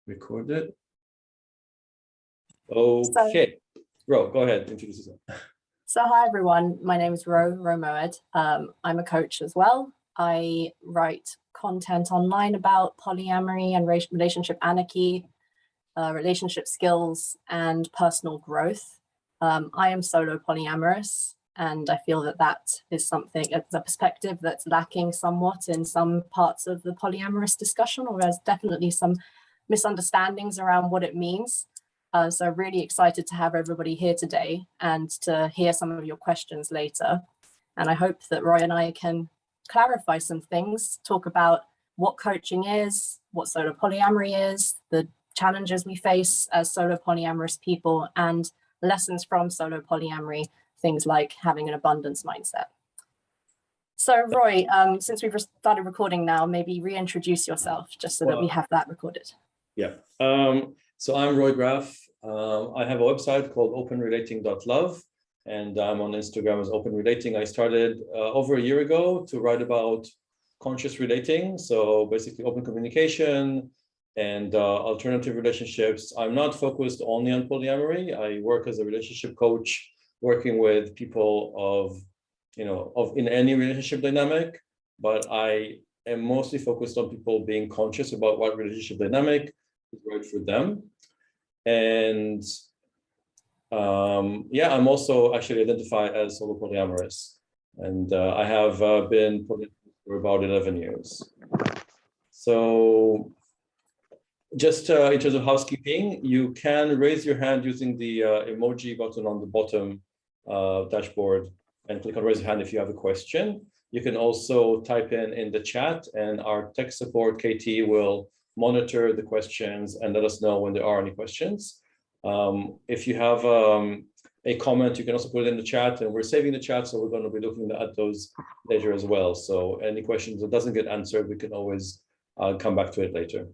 Record it. Okay. Ro, go ahead. Introduce yourself. So hi, everyone. My name is Moed. I'm a coach as well. I write content online about polyamory and relationship anarchy, relationship skills, and personal growth. I am solo polyamorous, and I feel that that is something, it's a perspective that's lacking somewhat in some parts of the polyamorous discussion, or there's definitely some misunderstandings around what it means. So really excited to have everybody here today and to hear some of your questions later. And I hope that Roy and I can clarify some things, talk about what coaching is, what solo polyamory is, the challenges we face as solo polyamorous people, and lessons from solo polyamory, things like having an abundance mindset. So Roy, since we've started recording now, maybe reintroduce yourself just so that we have that recorded. Yeah. So I'm Roy Graff. I have a website called openrelating.love, and I'm on Instagram as Open Relating. I started over a year ago to write about conscious relating, so basically open communication and alternative relationships. I'm not focused only on polyamory. I work as a relationship coach, working with people in any relationship dynamic, but I am mostly focused on people being conscious about what relationship dynamic is right for them. And I'm also actually identified as solo polyamorous, and I have been polyamorous for about 11 years. So just in terms of housekeeping, you can raise your hand using the emoji button on the bottom dashboard and click on raise your hand if you have a question. You can also type in the chat, and our tech support, Katie, will monitor the questions and let us know when there are any questions. If you have a comment, you can also put it in the chat, and we're saving the chat, so we're going to be looking at those later as well. So any questions that doesn't get answered, we can always come back to it later.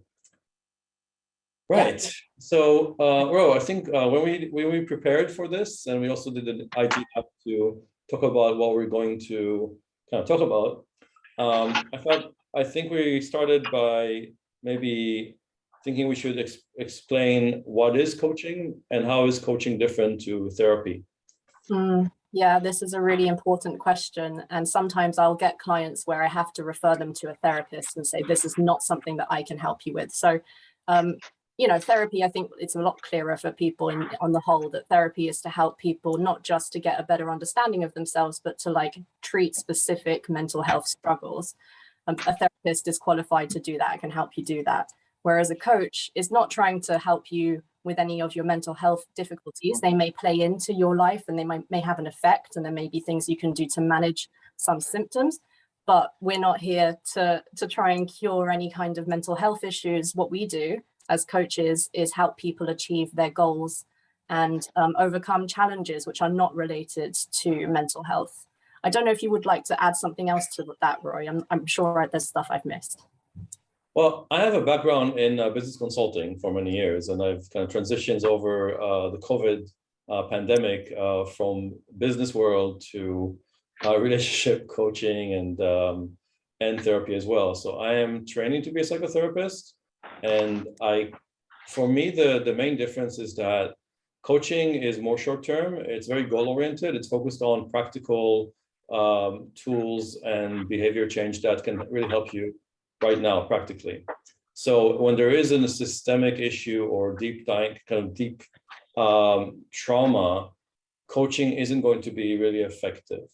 Right. Yeah. So, Ro, I think when we prepared for this, and we also did an IG app to talk about what we're going to kind of talk about, I think we started by maybe thinking we should explain what is coaching and how is coaching different to therapy. Yeah, this is a really important question. And sometimes I'll get clients where I have to refer them to a therapist and say, this is not something that I can help you with. So, therapy, I think it's a lot clearer for people on the whole that therapy is to help people not just to get a better understanding of themselves, but to treat specific mental health struggles. A therapist is qualified to do that. I can help you do that. Whereas a coach is not trying to help you with any of your mental health difficulties. They may play into your life and they may have an effect, and there may be things you can do to manage some symptoms, but we're not here to try and cure any kind of mental health issues. What we do as coaches is help people achieve their goals and overcome challenges which are not related to mental health. I don't know if you would like to add something else to that, Roy. I'm sure there's stuff I've missed. Well, I have a background in business consulting for many years, and I've kind of transitioned over the COVID pandemic from business world to relationship coaching and therapy as well. So I am training to be a psychotherapist, and for me, the main difference is that coaching is more short-term. It's very goal-oriented. It's focused on practical tools and behavior change that can really help you right now, practically. So when there is a systemic issue or deep trauma, coaching isn't going to be really effective.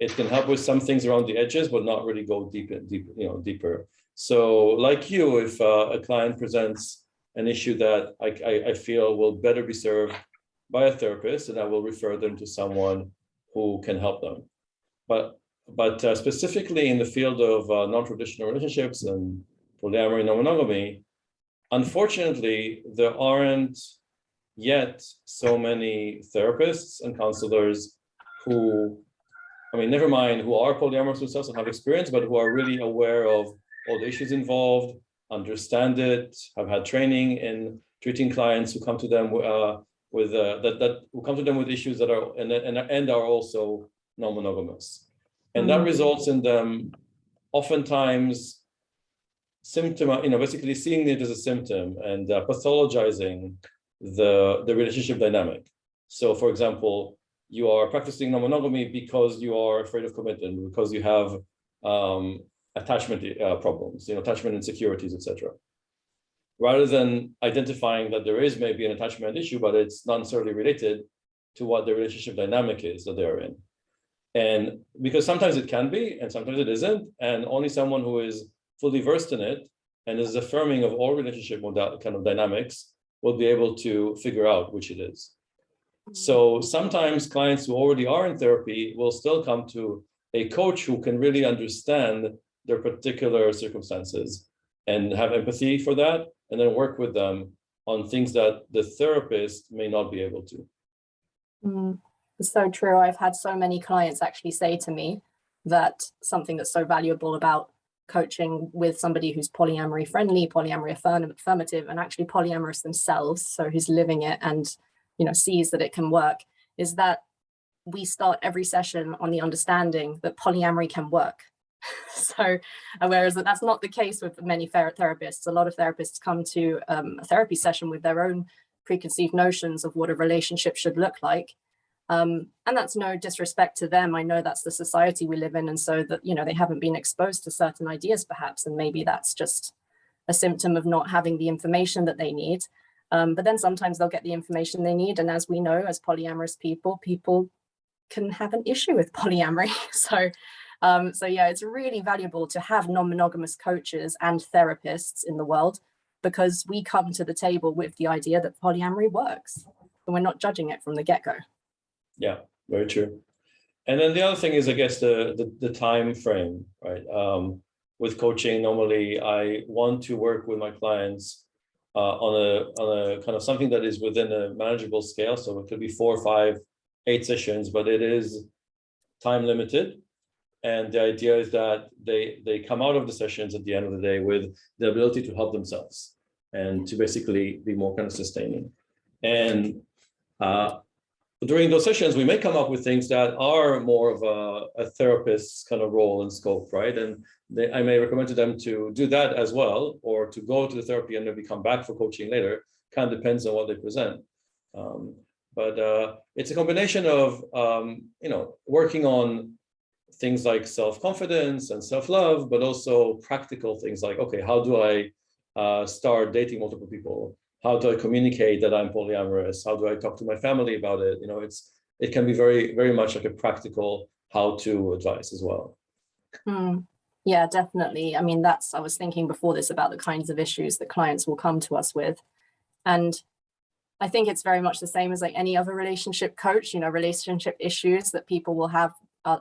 It can help with some things around the edges, but not really go deeper. So like you, if a client presents an issue that I feel will better be served by a therapist, and I will refer them to someone who can help them. But specifically in the field of non-traditional relationships and polyamory, non-monogamy, unfortunately, there aren't yet so many therapists and counselors who, never mind who are polyamorous themselves and have experience, but who are really aware of all the issues involved, understand it, have had training in treating clients who come to them with issues that are and are also non-monogamous. And that results in them oftentimes symptom, basically seeing it as a symptom and pathologizing the relationship dynamic. So, for example, you are practicing non-monogamy because you are afraid of commitment, because you have attachment problems, attachment insecurities, etc. Rather than identifying that there is maybe an attachment issue, but it's not necessarily related to what the relationship dynamic is that they're in. And because sometimes it can be, and sometimes it isn't, and only someone who is fully versed in it and is affirming of all relationship kind of dynamics will be able to figure out which it is. So sometimes clients who already are in therapy will still come to a coach who can really understand their particular circumstances and have empathy for that, and then work with them on things that the therapist may not be able to. It's so true. I've had so many clients actually say to me that something that's so valuable about coaching with somebody who's polyamory friendly, polyamory affirmative, and actually polyamorous themselves, so who's living it and sees that it can work, is that we start every session on the understanding that polyamory can work. So whereas that's not the case with many therapists. A lot of therapists come to a therapy session with their own preconceived notions of what a relationship should look like. And that's no disrespect to them. I know that's the society we live in. And so that, they haven't been exposed to certain ideas perhaps, and maybe that's just a symptom of not having the information that they need. But then sometimes they'll get the information they need. And as we know, as polyamorous people can have an issue with polyamory. So yeah, it's really valuable to have non-monogamous coaches and therapists in the world, because we come to the table with the idea that polyamory works and we're not judging it from the get-go. Yeah, very true. And then the other thing is, I guess, the time frame, right? With coaching, normally I want to work with my clients on a kind of something that is within a manageable scale. So it could be 4, 5, 8 sessions, but it is time limited. And the idea is that they come out of the sessions at the end of the day with the ability to help themselves and to basically be more kind of sustaining. And during those sessions, we may come up with things that are more of a therapist's kind of role and scope, right? And I may recommend to them to do that as well, or to go to the therapy and maybe come back for coaching later. Kind of depends on what they present. But it's a combination of, working on things like self-confidence and self-love, but also practical things like, okay, how do I start dating multiple people? How do I communicate that I'm polyamorous? How do I talk to my family about it? It can be very, very much like a practical how-to advice as well. Yeah, definitely. I mean, I was thinking before this about the kinds of issues that clients will come to us with. And I think it's very much the same as like any other relationship coach, relationship issues that people will have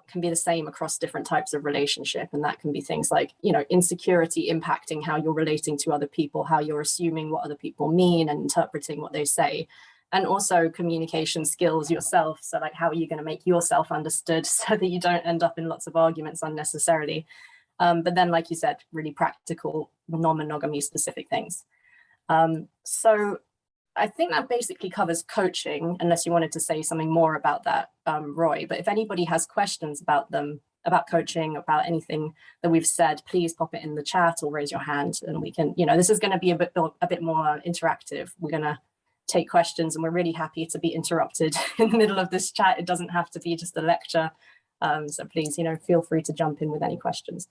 can be the same across different types of relationship. And that can be things like, insecurity impacting how you're relating to other people, how you're assuming what other people mean and interpreting what they say. And also communication skills yourself. So like, how are you going to make yourself understood so that you don't end up in lots of arguments unnecessarily? But then, like you said, really practical, non-monogamy specific things. So I think that basically covers coaching, unless you wanted to say something more about that, Roy. But if anybody has questions about coaching, about anything that we've said, please pop it in the chat or raise your hand, and we can, this is going to be a bit more interactive. We're going to take questions, and we're really happy to be interrupted in the middle of this chat. It doesn't have to be just a lecture. So please, feel free to jump in with any questions.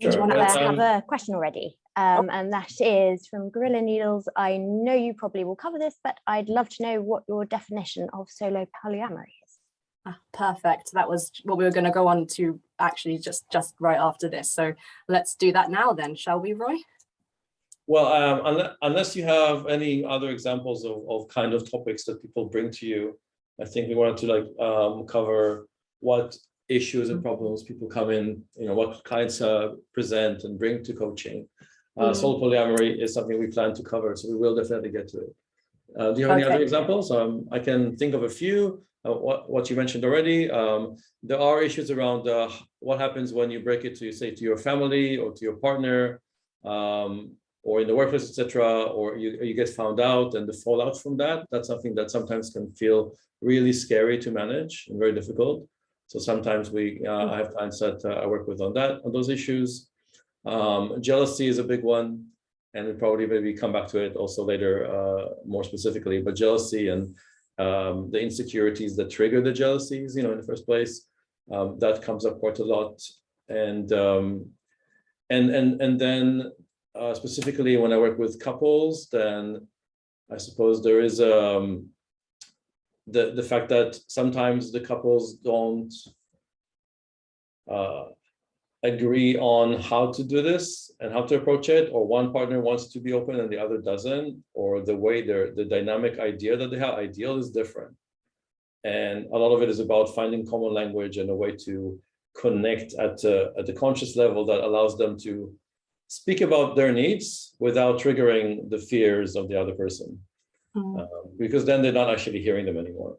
Sure. I have a question already. And that is from Gorilla Needles. I know you probably will cover this, but I'd love to know what your definition of solo polyamory is. Perfect. That was what we were going to go on to actually just right after this. So let's do that now then, shall we, Roy? Well, unless you have any other examples of kind of topics that people bring to you, I think we wanted to cover what issues and problems people come in, what clients present and bring to coaching. Solo polyamory is something we plan to cover, so we will definitely get to it. Do you have any other examples? I can think of a few. What you mentioned already. There are issues around what happens when you break it to, say, to your family or to your partner, or in the workplace, etc., or you get found out and the fallout from that. That's something that sometimes can feel really scary to manage and very difficult. So sometimes I have clients that I work with on those issues. Jealousy is a big one, and we'll probably maybe come back to it also later more specifically, but jealousy and the insecurities that trigger the jealousies, in the first place, that comes up quite a lot. And then specifically when I work with couples, then I suppose there is the fact that sometimes the couples don't agree on how to do this and how to approach it, or one partner wants to be open and the other doesn't, or the way the dynamic idea that they have ideal is different. And a lot of it is about finding common language and a way to connect at the conscious level that allows them to speak about their needs without triggering the fears of the other person, because then they're not actually hearing them anymore.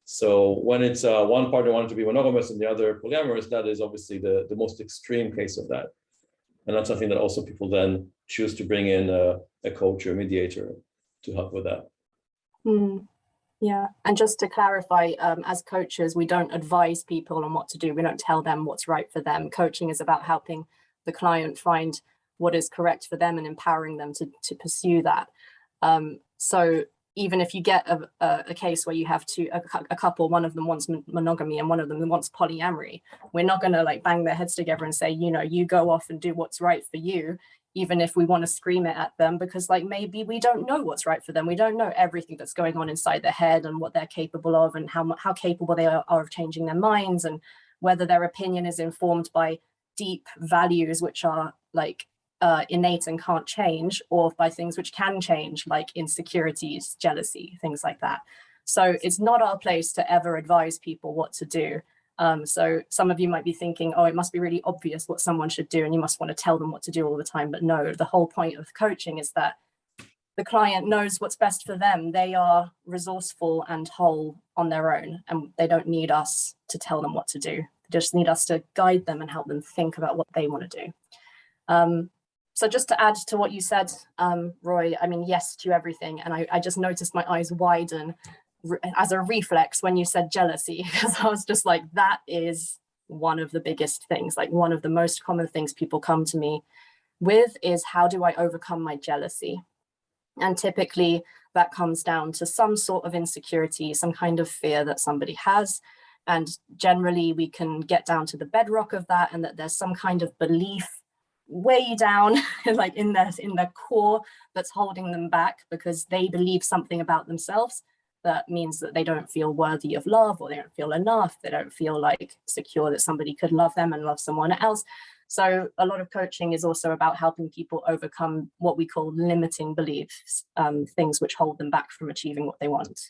So when it's one partner wanting to be monogamous and the other polyamorous, that is obviously the most extreme case of that. And that's something that also people then choose to bring in a coach or a mediator to help with that. Yeah, and just to clarify, as coaches, we don't advise people on what to do. We don't tell them what's right for them. Coaching is about helping the client find what is correct for them and empowering them to pursue that. So even if you get a case where you have a couple, one of them wants monogamy and one of them wants polyamory, we're not going to like bang their heads together and say, you go off and do what's right for you, even if we want to scream it at them, because like maybe we don't know what's right for them. We don't know everything that's going on inside their head and what they're capable of and how capable they are of changing their minds, and whether their opinion is informed by deep values which are like innate and can't change, or by things which can change, like insecurities, jealousy, things like that. So it's not our place to ever advise people what to do. So some of you might be thinking, oh, it must be really obvious what someone should do and you must want to tell them what to do all the time. But no, the whole point of coaching is that the client knows what's best for them. They are resourceful and whole on their own, and they don't need us to tell them what to do. They just need us to guide them and help them think about what they want to do. So just to add to what you said, Roy, I mean, yes to everything. And I just noticed my eyes widen as a reflex when you said jealousy, because I was just like, that is one of the biggest things, like one of the most common things people come to me with is, how do I overcome my jealousy? And typically that comes down to some sort of insecurity, some kind of fear that somebody has. And generally we can get down to the bedrock of that, and that there's some kind of belief way down like in their core that's holding them back, because they believe something about themselves that means that they don't feel worthy of love, or they don't feel enough, they don't feel like secure that somebody could love them and love someone else. So a lot of coaching is also about helping people overcome what we call limiting beliefs, things which hold them back from achieving what they want.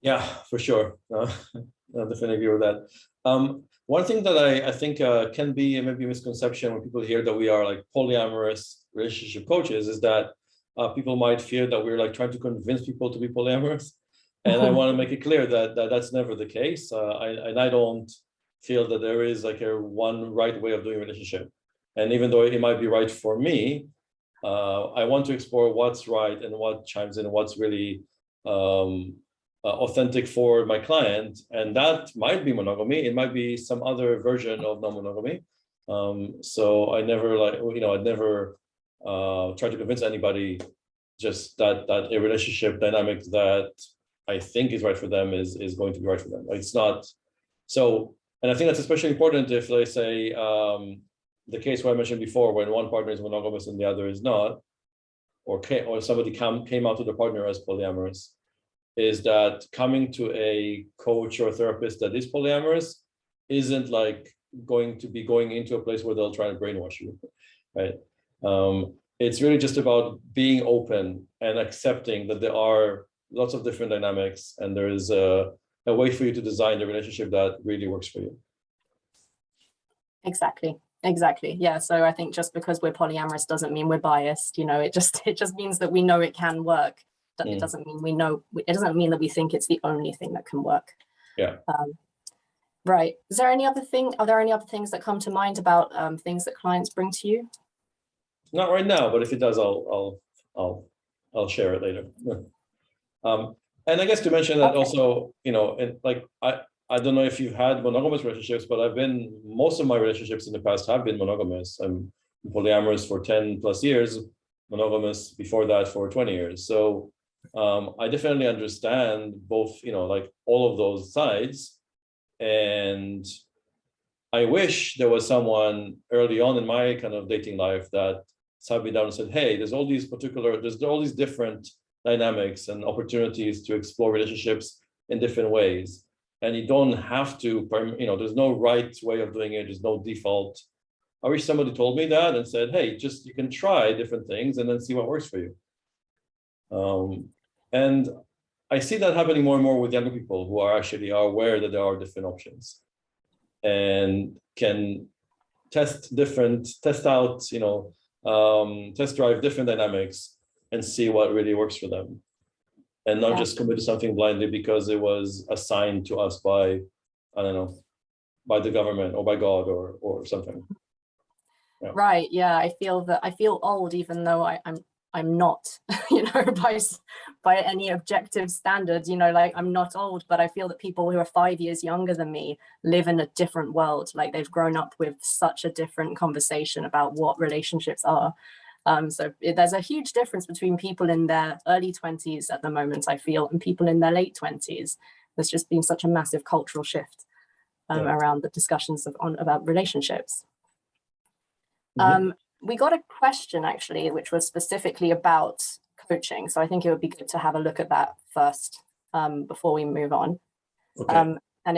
Yeah, for sure. I definitely agree with that. One thing that I think can be maybe a misconception when people hear that we are like polyamorous relationship coaches is that people might fear that we're like trying to convince people to be polyamorous. And I want to make it clear that that's never the case. I don't feel that there is like a one right way of doing a relationship. And even though it might be right for me, I want to explore what's right and what chimes in and what's really authentic for my client. And that might be monogamy. It might be some other version of non-monogamy. So I never I'd never try to convince anybody just that a relationship dynamic that I think is right for them is going to be right for them. It's not. So, and I think that's especially important if, let's say, the case where I mentioned before, when one partner is monogamous and the other is not, or somebody came out to the partner as polyamorous, is that coming to a coach or a therapist that is polyamorous isn't like going to be going into a place where they'll try to brainwash you, right? It's really just about being open and accepting that there are lots of different dynamics, and there is a way for you to design the relationship that really works for you. Exactly. Yeah. So I think just because we're polyamorous doesn't mean we're biased. It just means that we know it can work. It doesn't mean we know. It doesn't mean that we think it's the only thing that can work. Yeah. Right. Are there any other things that come to mind about things that clients bring to you? Not right now, but if it does, I'll share it later. And I guess to mention that also, I don't know if you've had monogamous relationships, but most of my relationships in the past have been monogamous. I'm polyamorous for 10 plus years, monogamous before that for 20 years. So I definitely understand both, like all of those sides. And I wish there was someone early on in my kind of dating life that sat me down and said, hey, there's all these different dynamics and opportunities to explore relationships in different ways. And you don't have to, there's no right way of doing it. There's no default. I wish somebody told me that and said, hey, you can try different things and then see what works for you. And I see that happening more and more with younger people who are aware that there are different options and can test drive different dynamics and see what really works for them. And not just commit to something blindly because it was assigned to us by, I don't know, by the government or by God or something. Yeah. Right. Yeah. I feel old, even though I'm not, by any objective standards, like I'm not old, but I feel that people who are 5 years younger than me live in a different world. Like they've grown up with such a different conversation about what relationships are. So there's a huge difference between people in their early 20s at the moment, I feel, and people in their late 20s. There's just been such a massive cultural shift around the discussions about relationships. Mm-hmm. We got a question actually, which was specifically about coaching. So I think it would be good to have a look at that first before we move on. Okay.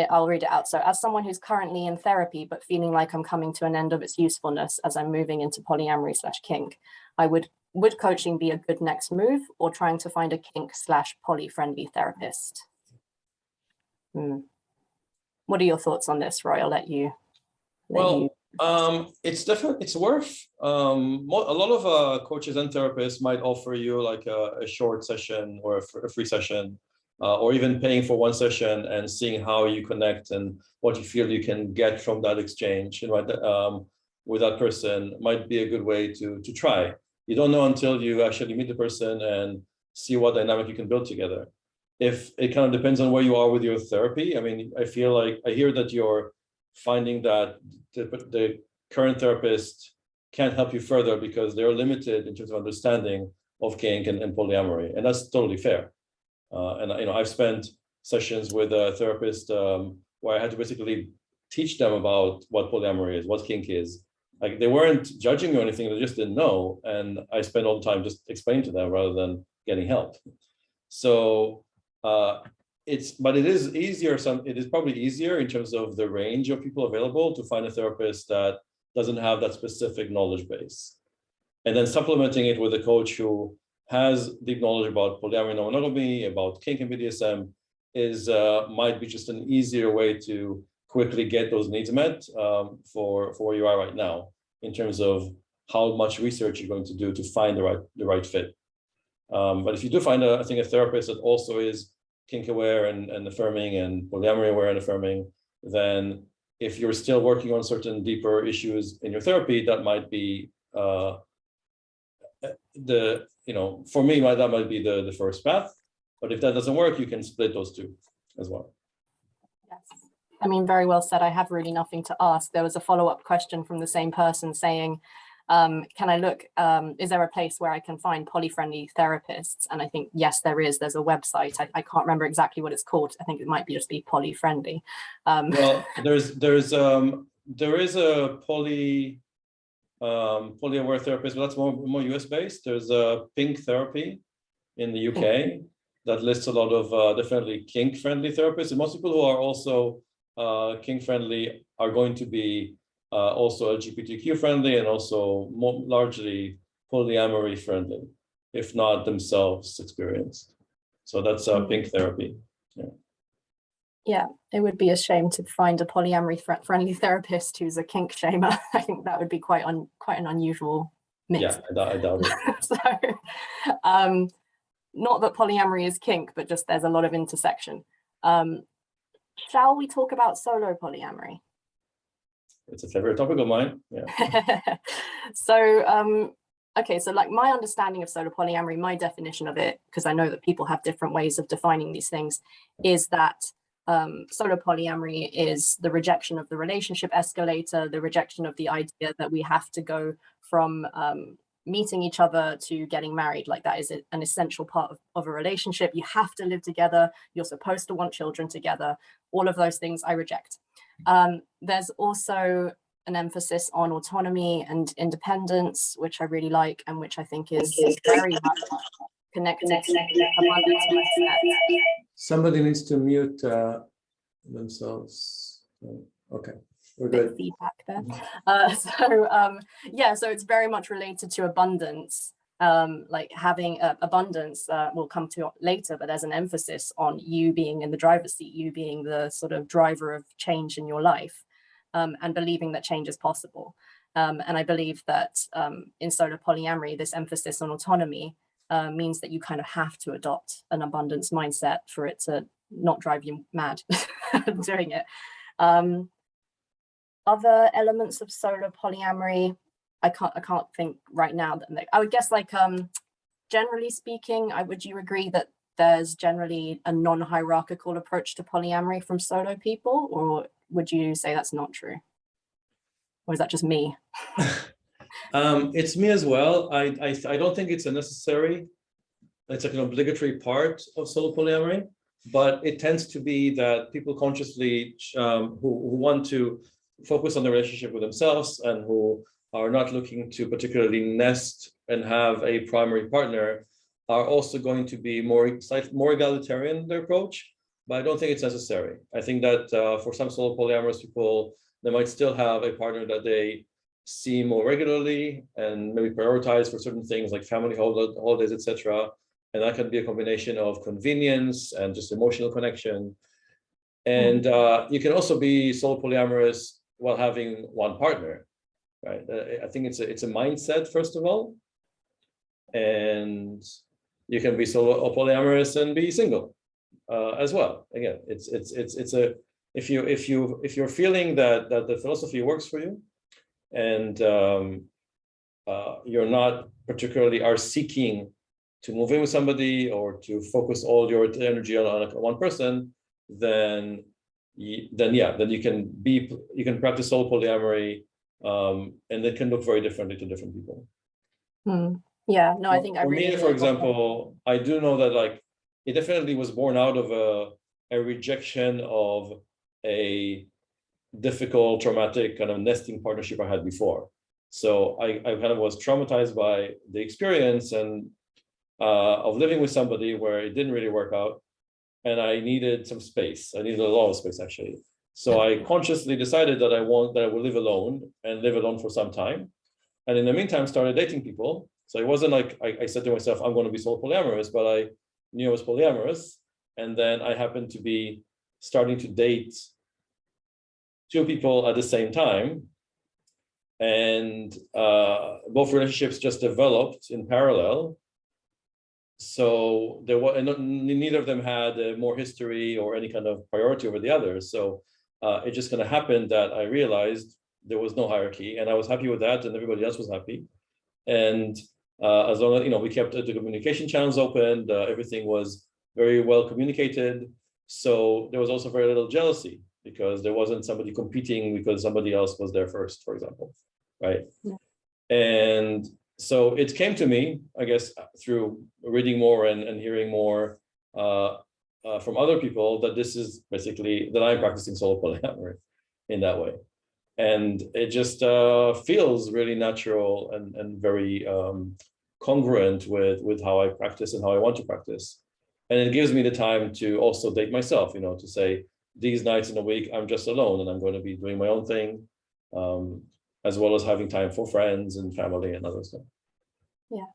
I'll read it out. So as someone who's currently in therapy, but feeling like I'm coming to an end of its usefulness as I'm moving into polyamory/kink, would coaching be a good next move, or trying to find a kink/poly-friendly therapist? What are your thoughts on this, Roy? I'll let you. It's worth, a lot of coaches and therapists might offer you like a short session or a free session, or even paying for one session and seeing how you connect and what you feel you can get from that exchange with that person might be a good way to try. You don't know until you actually meet the person and see what dynamic you can build together. If it kind of depends on where you are with your therapy. I mean, I hear that you're finding that the current therapist can't help you further because they're limited in terms of understanding of kink and polyamory, and that's totally fair. And I've spent sessions with a therapist where I had to basically teach them about what polyamory is, what kink is. Like they weren't judging me or anything; they just didn't know, and I spent all the time just explaining to them rather than getting help. So it is easier. It is probably easier in terms of the range of people available to find a therapist that doesn't have that specific knowledge base, and then supplementing it with a coach who has deep knowledge about polyamory, non-monogamy, about kink and BDSM might be just an easier way to quickly get those needs met for where you are right now in terms of how much research you're going to do to find the right fit. But if you do find a therapist that also is kink aware and affirming and polyamory aware and affirming, then if you're still working on certain deeper issues in your therapy, that might be for me, that might be the first path. But if that doesn't work, you can split those two as well. Yes. I mean, very well said. I have really nothing to ask. There was a follow-up question from the same person saying, can I look, is there a place where I can find poly-friendly therapists? And I think, yes, there is. There's a website. I can't remember exactly what it's called. I think it might just be poly-friendly. Well, there is a poly-aware therapist, but that's more US based. There's a Pink Therapy in the UK that lists a lot of definitely kink friendly therapists. And most people who are also kink friendly are going to be also LGBTQ friendly and also more largely polyamory friendly, if not themselves experienced. So that's Pink Therapy. Yeah, it would be a shame to find a polyamory friendly therapist who's a kink shamer. I think that would be quite an unusual mix. Yeah, I doubt it. So, not that polyamory is kink, but just there's a lot of intersection. Shall we talk about solo polyamory? It's a favorite topic of mine. Yeah. So, okay, so like my understanding of solo polyamory, my definition of it, because I know that people have different ways of defining these things, is that Solo polyamory is the rejection of the relationship escalator, the rejection of the idea that we have to go from meeting each other to getting married. Like that is an essential part of a relationship. You have to live together. You're supposed to want children together. All of those things I reject. There's also an emphasis on autonomy and independence, which I really like, and which I think is very much connected to abundance mindset. Somebody needs to mute themselves. Okay, we're good. Feedback there. Yeah, so it's very much related to abundance. Like having abundance, we'll come to later, but there's an emphasis on you being in the driver's seat, you being the sort of driver of change in your life, and believing that change is possible. And I believe that in solo polyamory, this emphasis on autonomy means that you kind of have to adopt an abundance mindset for it to not drive you mad doing it. Other elements of solo polyamory, I can't think right now. That I would guess, like generally speaking, would you agree that there's generally a non-hierarchical approach to polyamory from solo people, or would you say that's not true? Or is that just me? It's me as well. I don't think it's it's like an obligatory part of solo polyamory, but it tends to be that people consciously who want to focus on the relationship with themselves and who are not looking to particularly nest and have a primary partner are also going to be more egalitarian in their approach, but I don't think it's necessary. I think that for some solo polyamorous people, they might still have a partner that they see more regularly and maybe prioritize for certain things like family holidays, etc. And that can be a combination of convenience and just emotional connection. And you can also be solo polyamorous while having one partner, right? I think it's a mindset, first of all. And you can be solo polyamorous and be single as well. Again, if you're feeling that the philosophy works for you, and you're not particularly are seeking to move in with somebody or to focus all your energy on one person, then you can practice solo polyamory, and it can look very differently to different people. Yeah, no, I think for me, for example, I do know that like it definitely was born out of a rejection of a difficult, traumatic kind of nesting partnership I had before. So I kind of was traumatized by the experience and of living with somebody where it didn't really work out, and I needed some space. I needed a lot of space, actually. So I consciously decided that I would live alone and live alone for some time, and in the meantime started dating people. So it wasn't like I said to myself, I'm going to be solo polyamorous, but I knew I was polyamorous, and then I happened to be starting to date two people at the same time, and both relationships just developed in parallel. So neither of them had more history or any kind of priority over the other. So it just kind of happened that I realized there was no hierarchy, and I was happy with that, and everybody else was happy. And as long as we kept the communication channels open, everything was very well communicated. So there was also very little jealousy, because there wasn't somebody competing because somebody else was there first, for example, right? Yeah. And so it came to me, I guess, through reading more and hearing more from other people that this is basically, that I'm practicing solo polyamory in that way. And it just feels really natural and very congruent with how I practice and how I want to practice. And it gives me the time to also date myself, to say, these nights in a week, I'm just alone and I'm going to be doing my own thing, as well as having time for friends and family and other stuff. Yeah,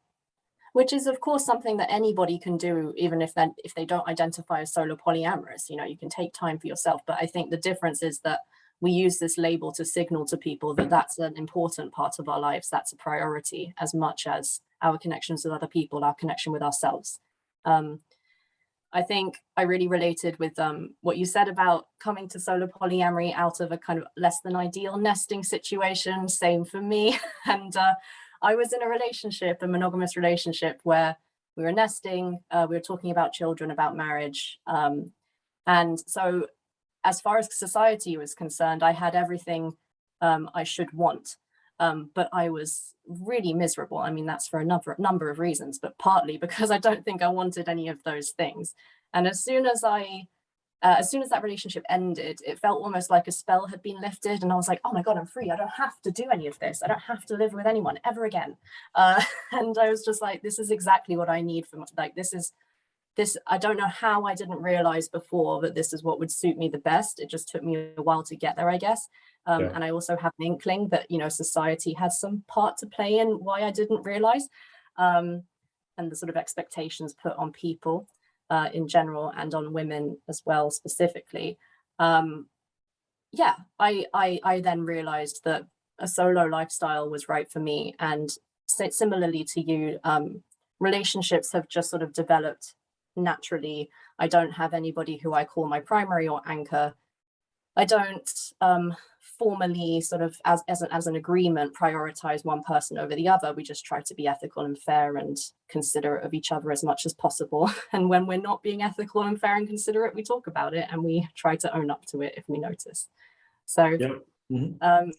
which is of course something that anybody can do, even if they don't identify as solo polyamorous. You can take time for yourself. But I think the difference is that we use this label to signal to people that that's an important part of our lives. That's a priority as much as our connections with other people, our connection with ourselves. I think I really related with what you said about coming to solo polyamory out of a kind of less than ideal nesting situation. Same for me. And I was in a monogamous relationship, where we were nesting, we were talking about children, about marriage. And so as far as society was concerned, I had everything I should want, but I was really miserable. I mean, that's for a number of reasons, but partly because I don't think I wanted any of those things. And as soon as that relationship ended, it felt almost like a spell had been lifted, and I was like, oh my God, I'm free. I don't have to do any of this. I don't have to live with anyone ever again. And I was just like, this is exactly what I need for this. I don't know how I didn't realize before that this is what would suit me the best. It just took me a while to get there, I guess. And I also have an inkling that, you know, society has some part to play in why I didn't realize, and the sort of expectations put on people in general and on women as well specifically. Yeah, I then realized that a solo lifestyle was right for me. And similarly to you, relationships have just sort of developed naturally. I don't have anybody who I call my primary or anchor. I don't formally sort of as an agreement prioritize one person over the other. We just try to be ethical and fair and considerate of each other as much as possible. And when we're not being ethical and fair and considerate, we talk about it and we try to own up to it if we notice. So yeah. Mm-hmm.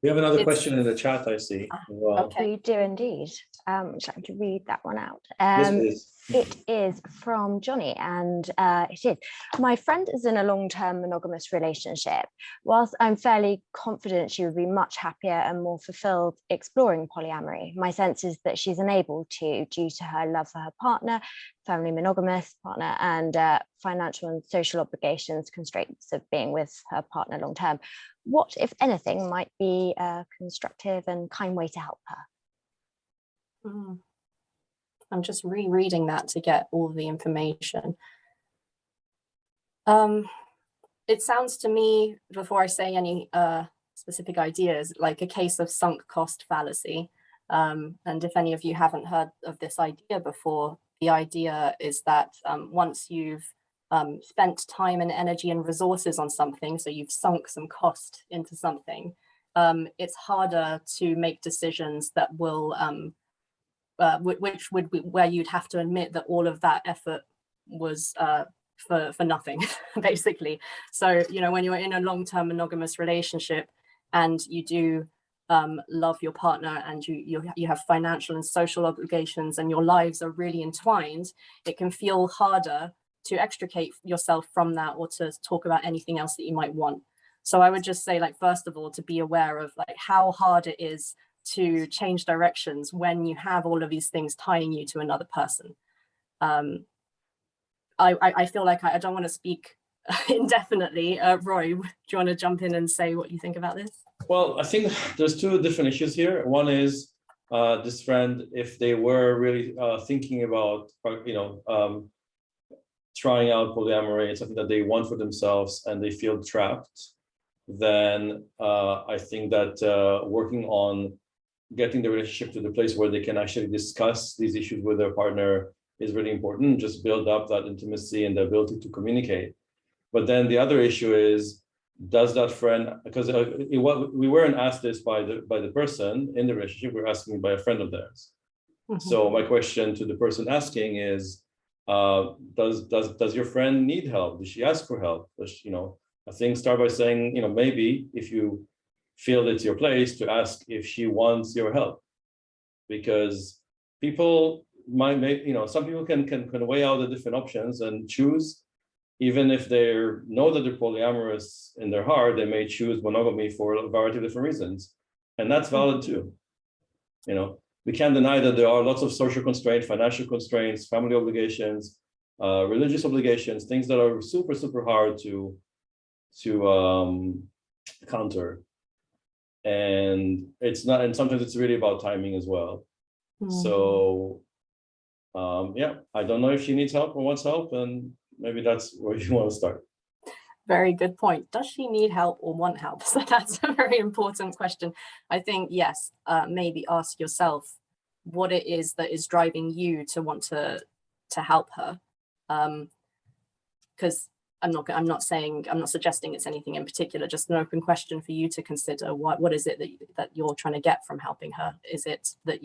We have another question in the chat, I see. Wow. Okay. We do indeed. I'm trying to read that one out. Yes, please. It is from Johnny, and it is, my friend is in a long-term monogamous relationship. Whilst I'm fairly confident she would be much happier and more fulfilled exploring polyamory, my sense is that she's unable to due to her love for her partner, family monogamous partner, and financial and social obligations constraints of being with her partner long-term. What, if anything, might be a constructive and kind way to help her? I'm just rereading that to get all the information. It sounds to me, before I say any specific ideas, like a case of sunk cost fallacy. And if any of you haven't heard of this idea before, the idea is that once you've spent time and energy and resources on something, so you've sunk some cost into something, it's harder to make decisions that will which would be where you'd have to admit that all of that effort was for nothing, basically. So, you know, when you're in a long-term monogamous relationship and you do love your partner and you have financial and social obligations and your lives are really entwined, it can feel harder to extricate yourself from that or to talk about anything else that you might want. So I would just say, like, first of all, to be aware of like how hard it is to change directions when you have all of these things tying you to another person. I feel like I don't want to speak indefinitely. Roy, do you want to jump in and say what you think about this? Well, I think there's two different issues here. One is this friend, if they were really thinking about, trying out polyamory, it's something that they want for themselves and they feel trapped, then I think that working on getting the relationship to the place where they can actually discuss these issues with their partner is really important. Just build up that intimacy and the ability to communicate. But then the other issue is, does that friend, because we weren't asked this by the person in the relationship, we're asking by a friend of theirs. Mm-hmm. So my question to the person asking is, does your friend need help? Does she ask for help? Does, I think start by saying, maybe if you feel it's your place to ask if she wants your help, because people might make, some people can weigh out the different options and choose, even if they know that they're polyamorous in their heart, they may choose monogamy for a variety of different reasons. And that's valid too. We can't deny that there are lots of social constraints, financial constraints, family obligations, religious obligations, things that are super, super hard to counter. And it's not, and sometimes it's really about timing as well. Mm-hmm. So I don't know if she needs help or wants help, and maybe that's where you want to start. Very good point. Does she need help or want help? So that's a very important question. I think, yes, maybe ask yourself what it is that is driving you to want to help her. Because I'm not suggesting it's anything in particular, just an open question for you to consider. What is it that you're trying to get from helping her? Is it that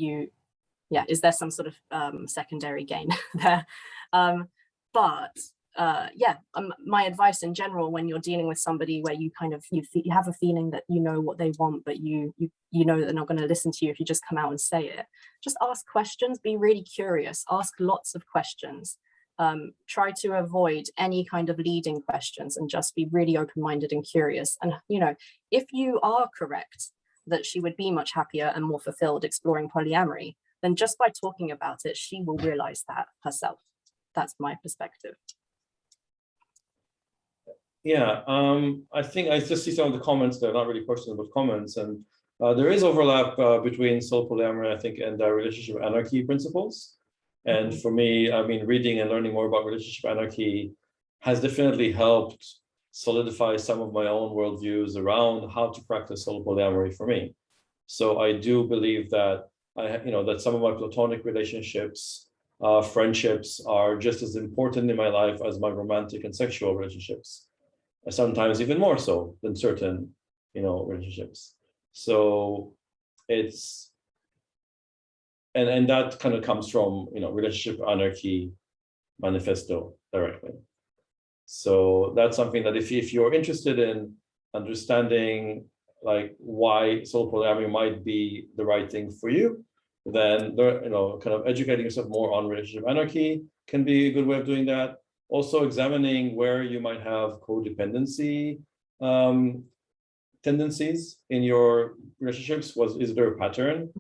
is there some sort of secondary gain there? But my advice in general, when you're dealing with somebody where you kind of you have a feeling that you know what they want, but you know that they're not going to listen to you if you just come out and say it, just ask questions, be really curious, ask lots of questions. Try to avoid any kind of leading questions and just be really open-minded and curious. And if you are correct that she would be much happier and more fulfilled exploring polyamory, then just by talking about it, she will realize that herself. That's my perspective. Yeah, I think I just see some of the comments. They're not really questions, but comments, and there is overlap between solo polyamory, I think, and relationship anarchy principles. And for me, I mean, reading and learning more about relationship anarchy has definitely helped solidify some of my own worldviews around how to practice solo polyamory for me. So I do believe that that some of my platonic relationships, friendships, are just as important in my life as my romantic and sexual relationships. Sometimes even more so than certain, relationships. So it's, and that kind of comes from, Relationship Anarchy Manifesto directly. So that's something that if you're interested in understanding like why solo polyamory might be the right thing for you, then kind of educating yourself more on relationship anarchy can be a good way of doing that. Also examining where you might have codependency tendencies in your relationships. Is there a pattern?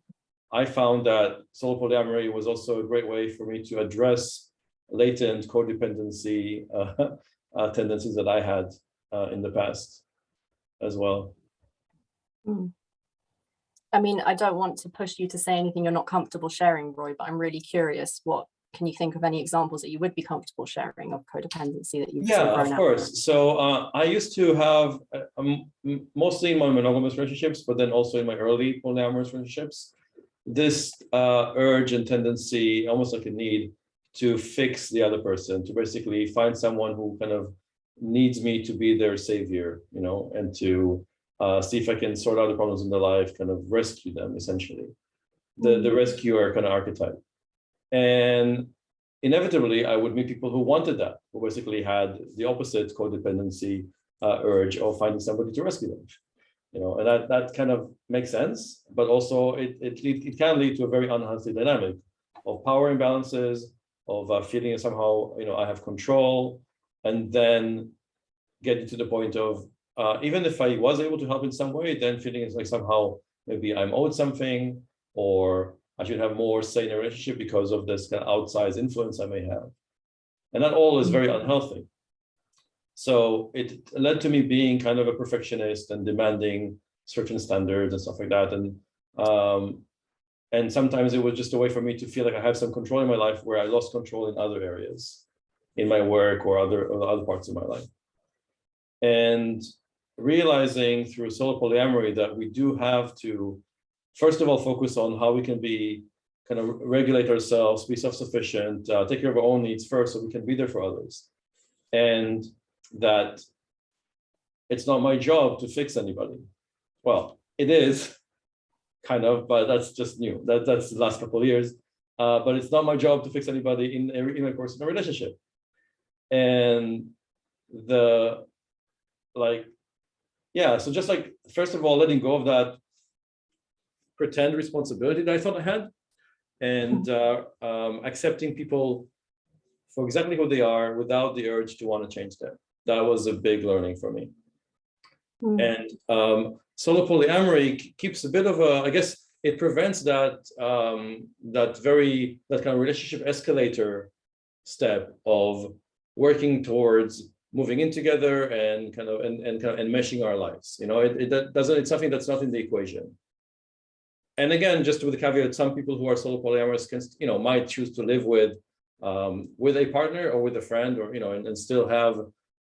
I found that solo polyamory was also a great way for me to address latent codependency tendencies that I had in the past as well. I mean, I don't want to push you to say anything you're not comfortable sharing, Roy, but I'm really curious, can you think of any examples that you would be comfortable sharing of codependency that you've Yeah, of course. So I used to have mostly in my monogamous relationships, but then also in my early polyamorous relationships, this urge and tendency, almost like a need to fix the other person, to basically find someone who kind of needs me to be their savior, and to see if I can sort out the problems in their life, kind of rescue them, essentially. The rescuer kind of archetype. And inevitably, I would meet people who wanted that, who basically had the opposite codependency urge of finding somebody to rescue them. And that kind of makes sense, but also it can lead to a very unhealthy dynamic of power imbalances, of feeling somehow, I have control, and then getting to the point of, even if I was able to help in some way, then feeling it's like somehow maybe I'm owed something, or I should have more say in a relationship because of this kind of outsized influence I may have. And that all is very unhealthy. So it led to me being kind of a perfectionist and demanding certain standards and stuff like that. And sometimes it was just a way for me to feel like I have some control in my life where I lost control in other areas, in my work or other parts of my life. And realizing through solo polyamory that we do have to, first of all, focus on how we can be kind of regulate ourselves, be self-sufficient, take care of our own needs first so we can be there for others. And that it's not my job to fix anybody. Well, it is kind of, but that's just new. That's the last couple of years. But it's not my job to fix anybody in my personal relationship. And so just like, first of all, letting go of that pretend responsibility that I thought I had, and accepting people for exactly who they are without the urge to want to change them. That was a big learning for me. And solo polyamory keeps a bit of I guess it prevents that kind of relationship escalator step of working towards moving in together and meshing our lives. It's something that's not in the equation. And again, just with the caveat, some people who are solo polyamorous can, might choose to live with a partner or with a friend, or and still have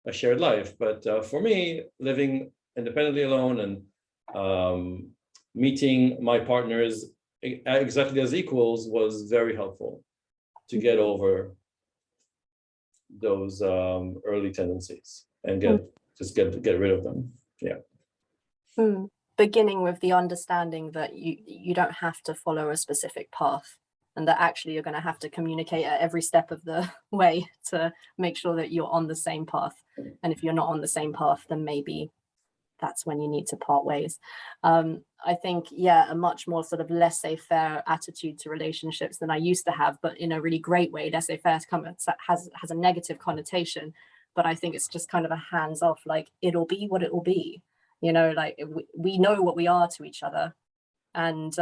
a shared life. But for me, living independently alone and meeting my partners exactly as equals was very helpful to get over those early tendencies and get rid of them. Yeah. Beginning with the understanding that you don't have to follow a specific path. and that actually you're going to have to communicate at every step of the way to make sure that you're on the same path. And if you're not on the same path, then maybe that's when you need to part ways. I think, yeah, a much more sort of laissez-faire attitude to relationships than I used to have, but in a really great way. Laissez-faire has a negative connotation, but I think it's just kind of a hands-off, like, it'll be what it will be. You know, like we know what we are to each other, and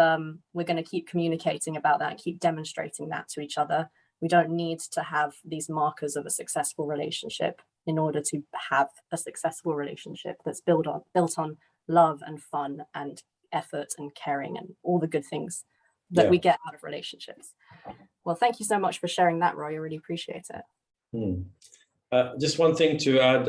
we're going to keep communicating about that, keep demonstrating that to each other. We don't need to have these markers of a successful relationship in order to have a successful relationship that's built on love and fun and effort and caring and all the good things that we get out of relationships. Well, thank you so much for sharing that, Roy. I really appreciate it. Just one thing to add,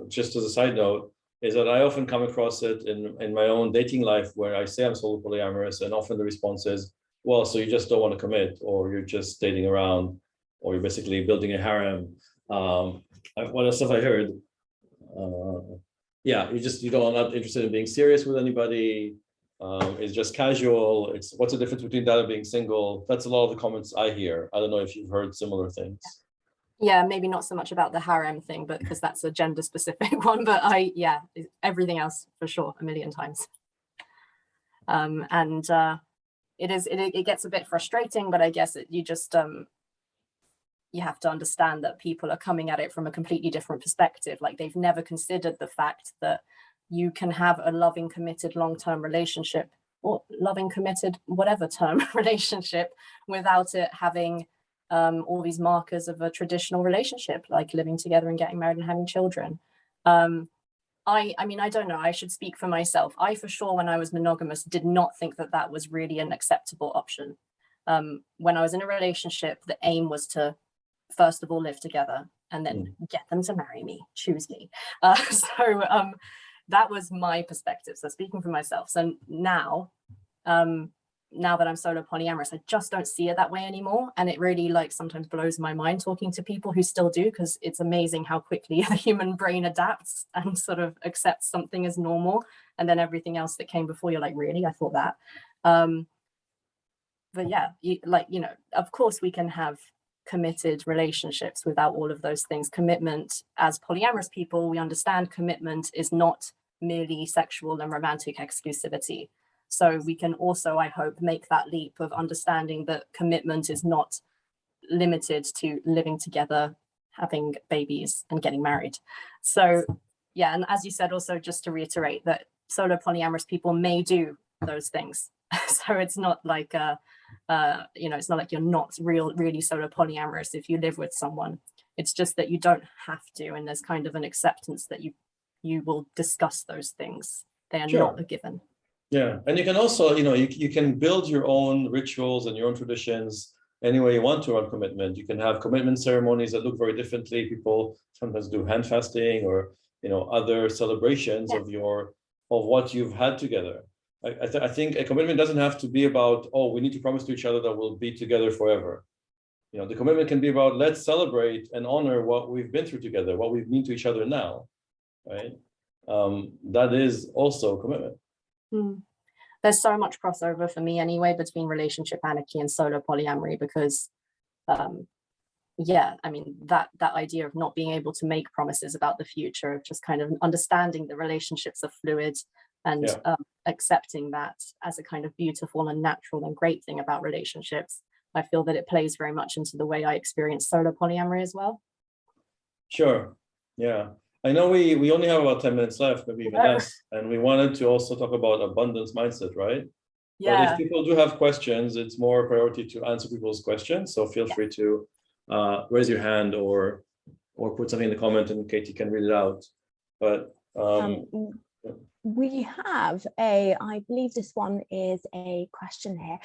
just as a side note, is that I often come across it in my own dating life where I say I'm solo polyamorous, and often the response is, well, so you just don't want to commit, or you're just dating around, or you're basically building a harem. What else have I heard? Yeah, you're not interested in being serious with anybody. It's just casual. What's the difference between that and being single? That's a lot of the comments I hear. I don't know if you've heard similar things. Yeah, maybe not so much about the harem thing, but because that's a gender specific one, but everything else for sure, a million times. It gets a bit frustrating, but I guess you have to understand that people are coming at it from a completely different perspective. Like, they've never considered the fact that you can have a loving, committed, long-term relationship, or loving, committed, whatever term relationship, without it having all these markers of a traditional relationship, like living together and getting married and having children. I mean, I don't know, I should speak for myself. I, for sure, when I was monogamous, did not think that that was really an acceptable option. When I was in a relationship, the aim was to, first of all, live together and then get them to marry me, choose me. So that was my perspective. So speaking for myself. So now that I'm solo polyamorous, I just don't see it that way anymore. And it really, like, sometimes blows my mind talking to people who still do, because it's amazing how quickly the human brain adapts and sort of accepts something as normal. And then everything else that came before, you're like, really? I thought that. But yeah, of course we can have committed relationships without all of those things. Commitment, as polyamorous people, we understand commitment is not merely sexual and romantic exclusivity. So we can also, I hope, make that leap of understanding that commitment is not limited to living together, having babies and getting married. So yeah, and as you said, also just to reiterate that solo polyamorous people may do those things. So it's not like it's not like you're not really solo polyamorous if you live with someone. It's just that you don't have to, and there's kind of an acceptance that you will discuss those things. They are not a given. Yeah, and you can also, you can build your own rituals and your own traditions any way you want to around commitment. You can have commitment ceremonies that look very differently. People sometimes do hand fasting or other celebrations of what you've had together. I think a commitment doesn't have to be about, oh, we need to promise to each other that we'll be together forever. The commitment can be about, let's celebrate and honor what we've been through together, what we mean to each other now, right? That is also commitment. There's so much crossover for me anyway between relationship anarchy and solo polyamory, because I mean, that idea of not being able to make promises about the future, of just kind of understanding that relationships are fluid and accepting that as a kind of beautiful and natural and great thing about relationships. I feel that it plays very much into the way I experience solo polyamory as well. Sure. Yeah. I know we only have about 10 minutes left, maybe even less, and we wanted to also talk about abundance mindset, right? Yeah. But if people do have questions, it's more priority to answer people's questions. So feel free to raise your hand or put something in the comment, and Katie can read it out. But we have I believe this one is a question here.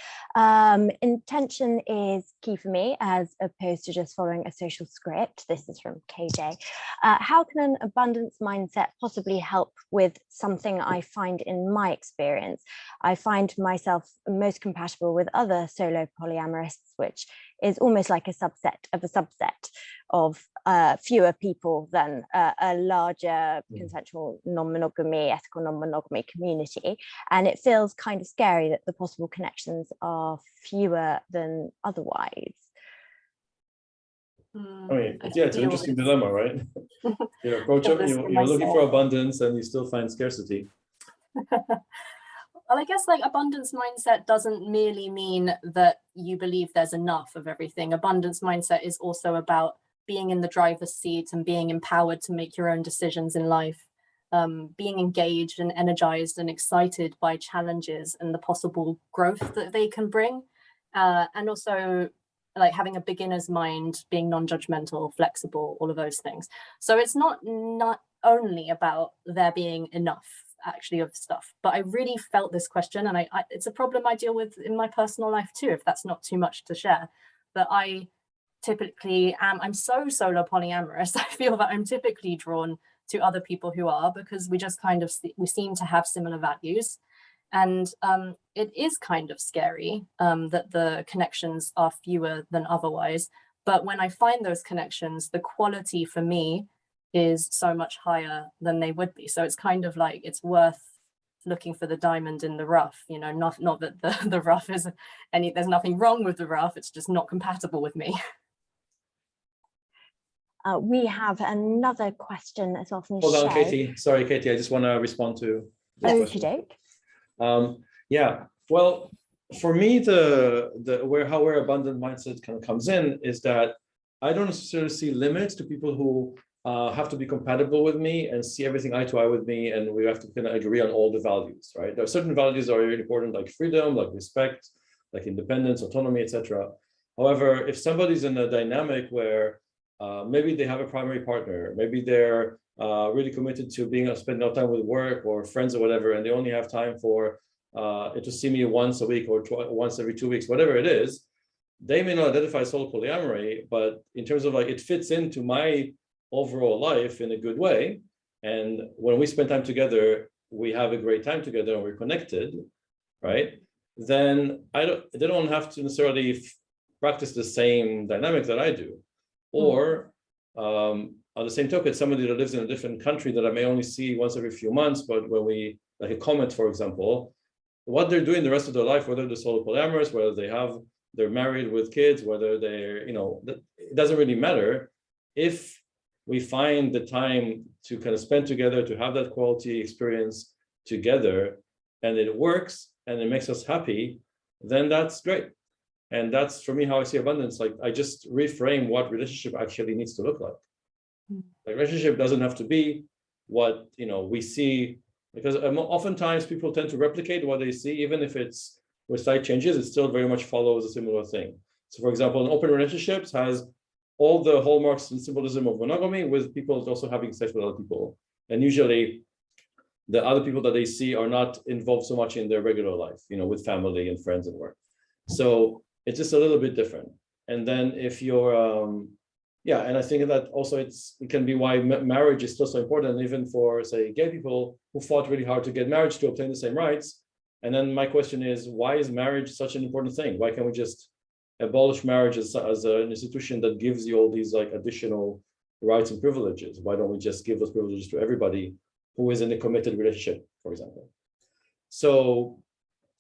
Intention is key for me, as opposed to just following a social script. This is from KJ. How can an abundance mindset possibly help with something I find in my experience? I find myself most compatible with other solo polyamorists, which is almost like a subset of fewer people than a larger consensual non-monogamy, ethical non-monogamy community. And it feels kind of scary that the possible connections are fewer than otherwise. I mean, yeah, it's an interesting dilemma, right? You're looking for abundance and you still find scarcity. Well, I guess like abundance mindset doesn't merely mean that you believe there's enough of everything. Abundance mindset is also about being in the driver's seat and being empowered to make your own decisions in life, being engaged and energized and excited by challenges and the possible growth that they can bring. And also like having a beginner's mind, being non-judgmental, flexible, all of those things. So it's not only about there being enough actually of stuff, but I really felt this question, and it's a problem I deal with in my personal life too, if that's not too much to share. But I typically I'm so solo polyamorous. I feel that I'm typically drawn to other people who are, because we just kind of we seem to have similar values. And it is kind of scary that the connections are fewer than otherwise. But when I find those connections, the quality for me is so much higher than they would be. So it's kind of like it's worth looking for the diamond in the rough, you know, not that the rough is there's nothing wrong with the rough, it's just not compatible with me. We have another question as well from Hold on, Katie. Sorry, Katie, I just want to respond to this question. Yeah, well, for me, where abundant mindset kind of comes in is that I don't necessarily see limits to people who have to be compatible with me and see everything eye to eye with me, and we have to kind of agree on all the values, right? There are certain values that are really important, like freedom, like respect, like independence, autonomy, etc. However, if somebody's in a dynamic where maybe they have a primary partner, maybe they're really committed to spending no time with work or friends or whatever, and they only have time for to see me once a week or once every 2 weeks, whatever it is, they may not identify as solo polyamory, but in terms of like it fits into my overall life in a good way. And when we spend time together, we have a great time together and we're connected, right? Then they don't have to necessarily practice the same dynamic that I do. Or on the same token, somebody that lives in a different country that I may only see once every few months, but when we, like a comment, for example, what they're doing the rest of their life, whether they're solo polyamorous, whether they're married with kids, whether they're, it doesn't really matter. If we find the time to kind of spend together, to have that quality experience together, and it works and it makes us happy, then that's great. And that's, for me, how I see abundance. Like, I just reframe what relationship actually needs to look like. Like, relationship doesn't have to be what, we see, because oftentimes people tend to replicate what they see, even if it's with slight changes, it still very much follows a similar thing. So, for example, an open relationships has all the hallmarks and symbolism of monogamy, with people also having sex with other people. And usually the other people that they see are not involved so much in their regular life, with family and friends and work. So it's just a little bit different. And then if you're, and I think that also it can be why marriage is still so important, even for, say, gay people who fought really hard to get marriage to obtain the same rights. And then my question is, why is marriage such an important thing? Why can't we just abolish marriage as an institution that gives you all these like additional rights and privileges? Why don't we just give those privileges to everybody who is in a committed relationship, for example? So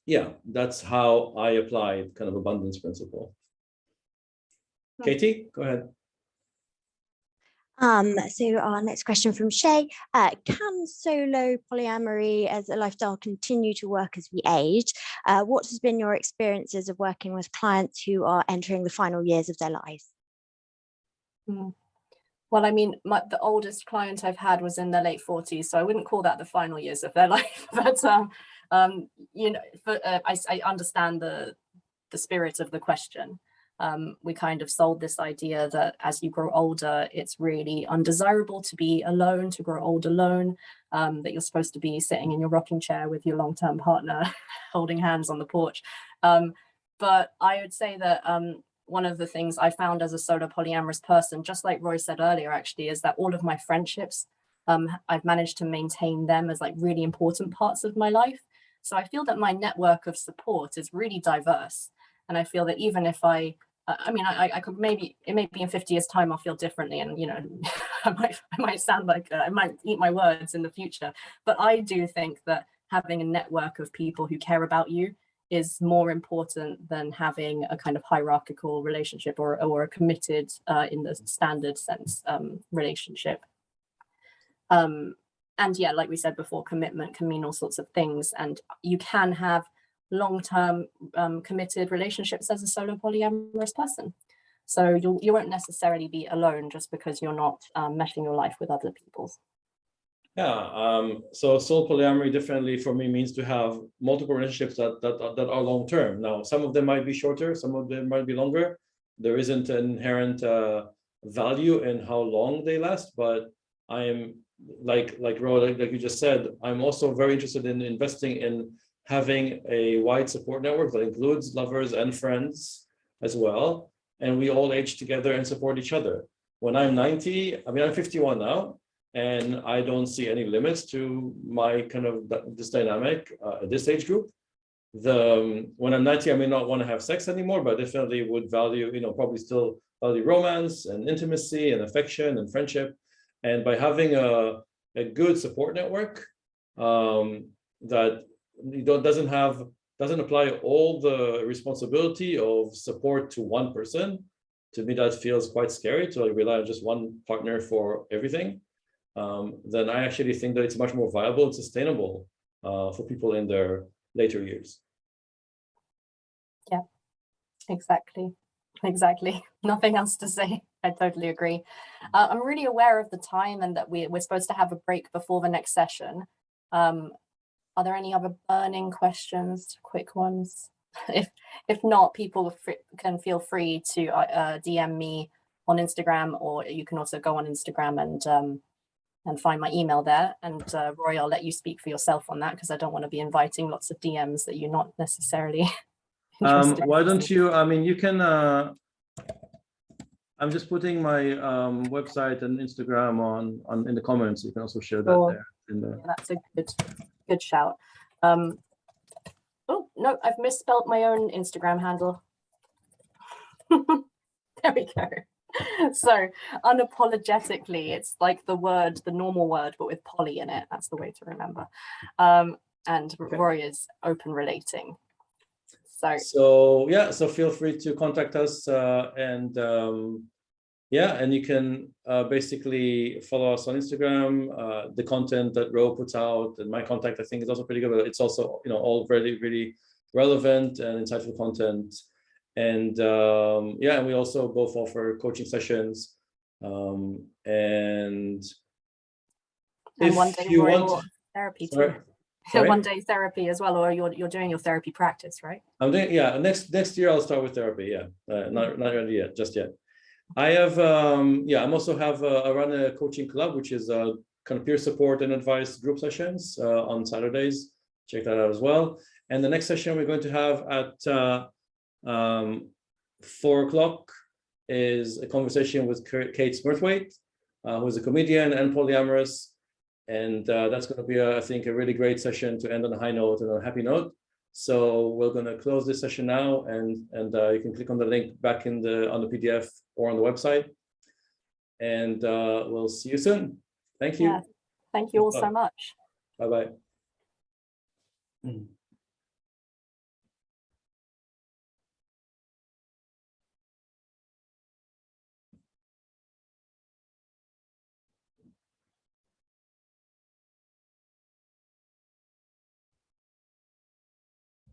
yeah, that's how I apply kind of abundance principle. Katie, go ahead. So our next question from Shay, can solo polyamory as a lifestyle continue to work as we age? What has been your experiences of working with clients who are entering the final years of their lives? Well, I mean, the oldest client I've had was in their late 40s, so I wouldn't call that the final years of their life. But I understand the spirit of the question. We kind of sold this idea that as you grow older, it's really undesirable to be alone, to grow old alone, that you're supposed to be sitting in your rocking chair with your long-term partner, holding hands on the porch. But I would say that one of the things I found as a solo polyamorous person, just like Roy said earlier, actually, is that all of my friendships, I've managed to maintain them as like really important parts of my life. So I feel that my network of support is really diverse. And I feel that even if I I mean, I could maybe, it may be in 50 years time I'll feel differently, and, you know, I might sound like I might eat my words in the future, but I do think that having a network of people who care about you is more important than having a kind of hierarchical relationship or a committed in the standard sense relationship. And yeah, like we said before, commitment can mean all sorts of things, and you can have long-term committed relationships as a solo polyamorous person. So you won't necessarily be alone just because you're not meshing your life with other people's. Yeah, so sole polyamory definitely for me means to have multiple relationships that are long-term. Now, some of them might be shorter, some of them might be longer. There isn't an inherent value in how long they last, but I am like you just said, I'm also very interested in investing in having a wide support network that includes lovers and friends as well. And we all age together and support each other. When I'm 90, I mean, I'm 51 now, and I don't see any limits to my kind of this dynamic at this age group. When I'm 90, I may not want to have sex anymore, but definitely would value, you know, probably still value romance and intimacy and affection and friendship. And by having a good support network that doesn't apply all the responsibility of support to one person. To me, that feels quite scary to rely on just one partner for everything. Then I actually think that it's much more viable and sustainable for people in their later years. Yeah, exactly. Nothing else to say. I totally agree. I'm really aware of the time and that we're supposed to have a break before the next session. Are there any other burning questions, quick ones? If not, people can feel free to DM me on Instagram, or you can also go on Instagram and find my email there. And Roy, I'll let you speak for yourself on that, because I don't want to be inviting lots of DMs that you're not necessarily interested in. Why don't you, I mean, you can, I'm just putting my website and Instagram on in the comments. You can also share that there. Yeah, that's a good shout. Oh no, I've misspelled my own Instagram handle. There we go. So unapologetically, it's like the normal word, but with poly in it. That's the way to remember. And okay. Roy is open relating. So yeah, so feel free to contact us and you can basically follow us on Instagram. The content that Ro puts out and my contact, I think, is also pretty good, but it's also, you know, all really, really relevant and insightful content. And and we also both offer coaching sessions. And if one day you want therapy too. One day therapy as well, or you're doing your therapy practice, right? I'm doing, yeah, next year I'll start with therapy. Yeah, not ready yet, just yet. I have I'm also have I run a coaching club, which is kind of peer support and advice group sessions on Saturdays. Check that out as well. And the next session we're going to have at 4 o'clock is a conversation with Kate Smurthwaite, who is a comedian and polyamorous. And that's going to be, I think, a really great session to end on a high note and on a happy note. So we're going to close this session now, and you can click on the link back on the PDF or on the website. And we'll see you soon. Thank you. Yeah. Thank you all so much. Bye-bye.